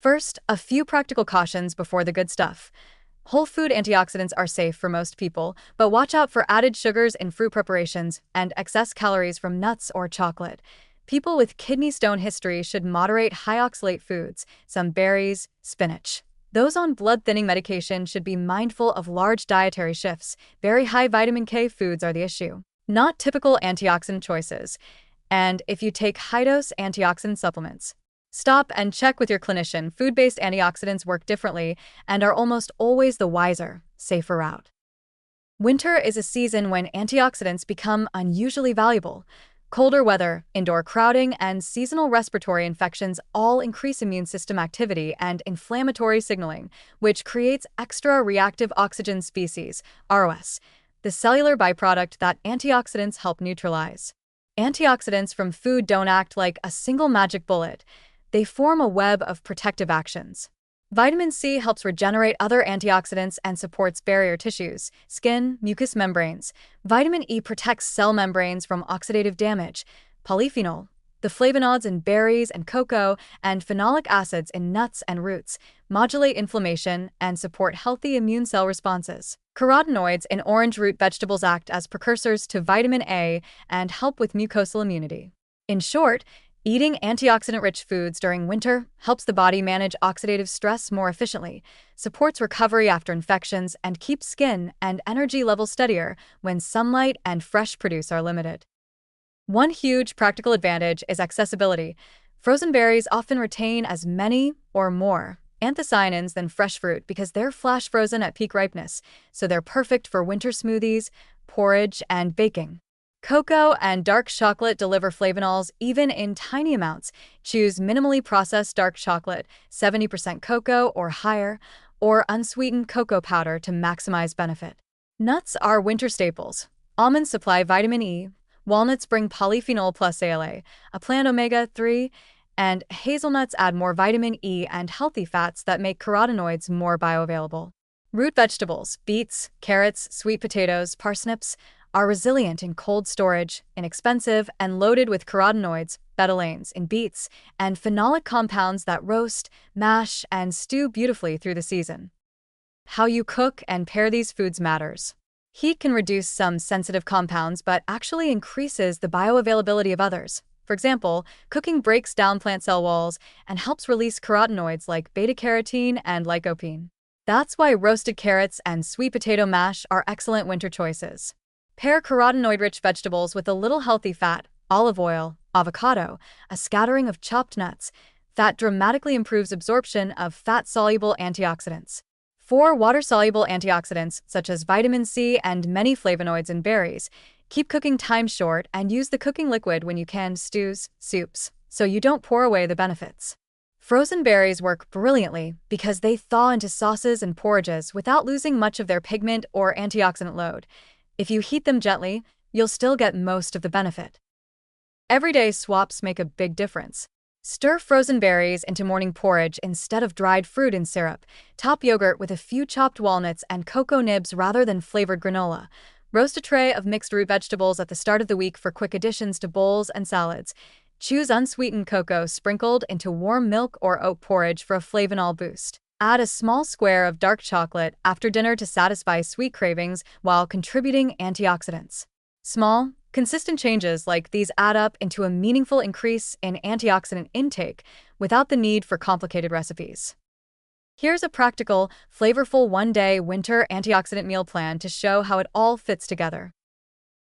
First, a few practical cautions before the good stuff. Whole food antioxidants are safe for most people, but watch out for added sugars in fruit preparations and excess calories from nuts or chocolate. People with kidney stone history should moderate high oxalate foods, some berries, spinach. Those on blood-thinning medication should be mindful of large dietary shifts. Very high vitamin K foods are the issue, not typical antioxidant choices. And if you take high-dose antioxidant supplements, stop and check with your clinician. Food-based antioxidants work differently and are almost always the wiser, safer route. Winter is a season when antioxidants become unusually valuable. Colder weather, indoor crowding, and seasonal respiratory infections all increase immune system activity and inflammatory signaling, which creates extra reactive oxygen species, ROS, the cellular byproduct that antioxidants help neutralize. Antioxidants from food don't act like a single magic bullet. They form a web of protective actions. Vitamin C helps regenerate other antioxidants and supports barrier tissues, skin, mucous membranes. Vitamin E protects cell membranes from oxidative damage. Polyphenol, the flavonoids in berries and cocoa, and phenolic acids in nuts and roots, modulate inflammation and support healthy immune cell responses. Carotenoids in orange root vegetables act as precursors to vitamin A and help with mucosal immunity. In short, eating antioxidant-rich foods during winter helps the body manage oxidative stress more efficiently, supports recovery after infections, and keeps skin and energy levels steadier when sunlight and fresh produce are limited. One huge practical advantage is accessibility. Frozen berries often retain as many or more anthocyanins than fresh fruit because they're flash frozen at peak ripeness, so they're perfect for winter smoothies, porridge, and baking. Cocoa and dark chocolate deliver flavonols even in tiny amounts. Choose minimally processed dark chocolate, 70% cocoa or higher, or unsweetened cocoa powder to maximize benefit. Nuts are winter staples. Almonds supply vitamin E, walnuts bring polyphenol plus ALA, a plant omega-3, and hazelnuts add more vitamin E and healthy fats that make carotenoids more bioavailable. Root vegetables, beets, carrots, sweet potatoes, parsnips, are resilient in cold storage, inexpensive, and loaded with carotenoids, betalains in beets, and phenolic compounds that roast, mash, and stew beautifully through the season. How you cook and pair these foods matters. Heat can reduce some sensitive compounds but actually increases the bioavailability of others. For example, cooking breaks down plant cell walls and helps release carotenoids like beta-carotene and lycopene. That's why roasted carrots and sweet potato mash are excellent winter choices. Pair carotenoid-rich vegetables with a little healthy fat, olive oil, avocado, a scattering of chopped nuts. Fat dramatically improves absorption of fat-soluble antioxidants. 4 water-soluble antioxidants, such as vitamin C and many flavonoids in berries. Keep cooking time short and use the cooking liquid when you can stews, soups, so you don't pour away the benefits. Frozen berries work brilliantly because they thaw into sauces and porridges without losing much of their pigment or antioxidant load. If you heat them gently, you'll still get most of the benefit. Everyday swaps make a big difference. Stir frozen berries into morning porridge instead of dried fruit in syrup. Top yogurt with a few chopped walnuts and cocoa nibs rather than flavored granola. Roast a tray of mixed root vegetables at the start of the week for quick additions to bowls and salads. Choose unsweetened cocoa sprinkled into warm milk or oat porridge for a flavonol boost. Add a small square of dark chocolate after dinner to satisfy sweet cravings while contributing antioxidants. Small, consistent changes like these add up into a meaningful increase in antioxidant intake without the need for complicated recipes. Here's a practical, flavorful one-day winter antioxidant meal plan to show how it all fits together.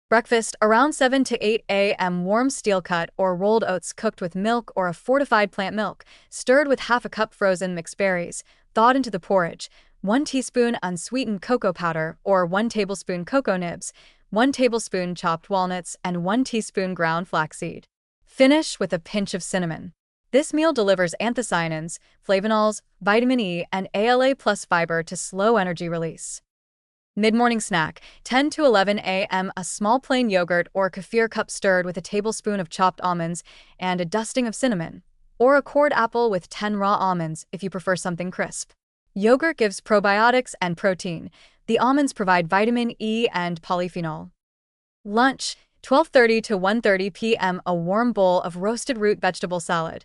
Breakfast, around 7 to 8 a.m. Warm steel-cut or rolled oats cooked with milk or a fortified plant milk, stirred with half a cup frozen mixed berries, thawed into the porridge, 1 teaspoon unsweetened cocoa powder or 1 tablespoon cocoa nibs, 1 tablespoon chopped walnuts, and 1 teaspoon ground flaxseed. Finish with a pinch of cinnamon. This meal delivers anthocyanins, flavonols, vitamin E, and ALA plus fiber to slow energy release. Mid-morning snack, 10 to 11 a.m. A small plain yogurt or kefir cup stirred with a tablespoon of chopped almonds and a dusting of cinnamon, or a cored apple with 10 raw almonds if you prefer something crisp. Yogurt gives probiotics and protein. The almonds provide vitamin E and polyphenol. Lunch, 12:30 to 1:30 p.m. A warm bowl of roasted root vegetable salad.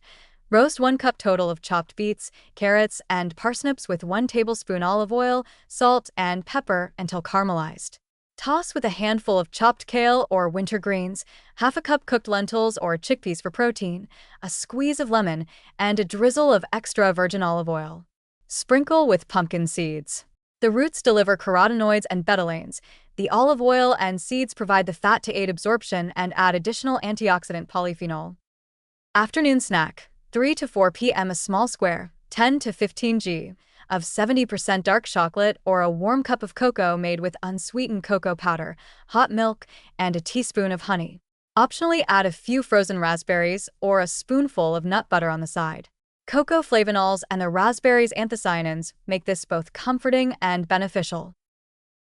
Roast 1 cup total of chopped beets, carrots, and parsnips with 1 tablespoon olive oil, salt, and pepper until caramelized. Toss with a handful of chopped kale or winter greens, half a cup cooked lentils or chickpeas for protein, a squeeze of lemon, and a drizzle of extra virgin olive oil. Sprinkle with pumpkin seeds. The roots deliver carotenoids and betalains. The olive oil and seeds provide the fat to aid absorption and add additional antioxidant polyphenol. Afternoon snack. 3 to 4 p.m. A small square, 10 to 15 g, of 70% dark chocolate or a warm cup of cocoa made with unsweetened cocoa powder, hot milk, and a teaspoon of honey. Optionally add a few frozen raspberries or a spoonful of nut butter on the side. Cocoa flavonols and the raspberries' anthocyanins make this both comforting and beneficial.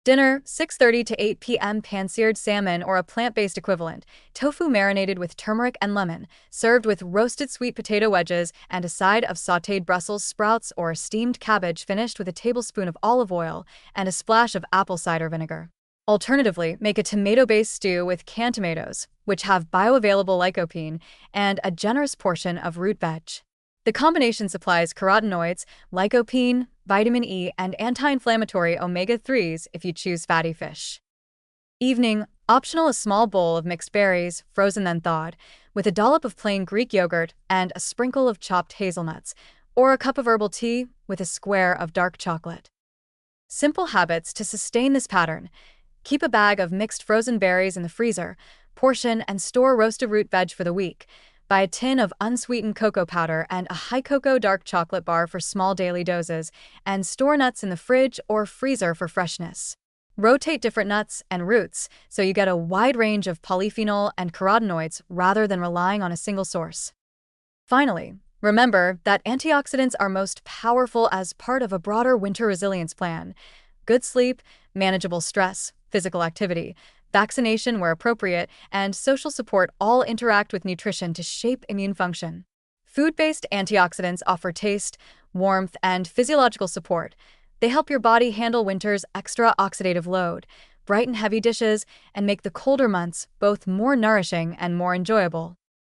Dinner, 6:30 to 8 p.m. Pan-seared salmon or a plant-based equivalent, tofu marinated with turmeric and lemon, served with roasted sweet potato wedges and a side of sautéed Brussels sprouts or steamed cabbage finished with a tablespoon of olive oil and a splash of apple cider vinegar. Alternatively, make a tomato-based stew with canned tomatoes, which have bioavailable lycopene, and a generous portion of root veg. The combination supplies carotenoids, lycopene, vitamin E, and anti-inflammatory omega-3s if you choose fatty fish. Evening, optional a small bowl of mixed berries, frozen then thawed, with a dollop of plain Greek yogurt and a sprinkle of chopped hazelnuts, or a cup of herbal tea with a square of dark chocolate. Simple habits to sustain this pattern. Keep a bag of mixed frozen berries in the freezer, portion and store roasted root veg for the week. Buy a tin of unsweetened cocoa powder and a high cocoa dark chocolate bar for small daily doses, and store nuts in the fridge or freezer for freshness. Rotate different nuts and roots so you get a wide range of polyphenol and carotenoids rather than relying on a single source. Finally, remember that antioxidants are most powerful as part of a broader winter resilience plan. Good sleep, manageable stress, physical activity, vaccination where appropriate, and social support all interact with nutrition to shape immune function. Food-based antioxidants offer taste, warmth, and physiological support. They help your body handle winter's extra oxidative load, brighten heavy dishes, and make the colder months both more nourishing and more enjoyable.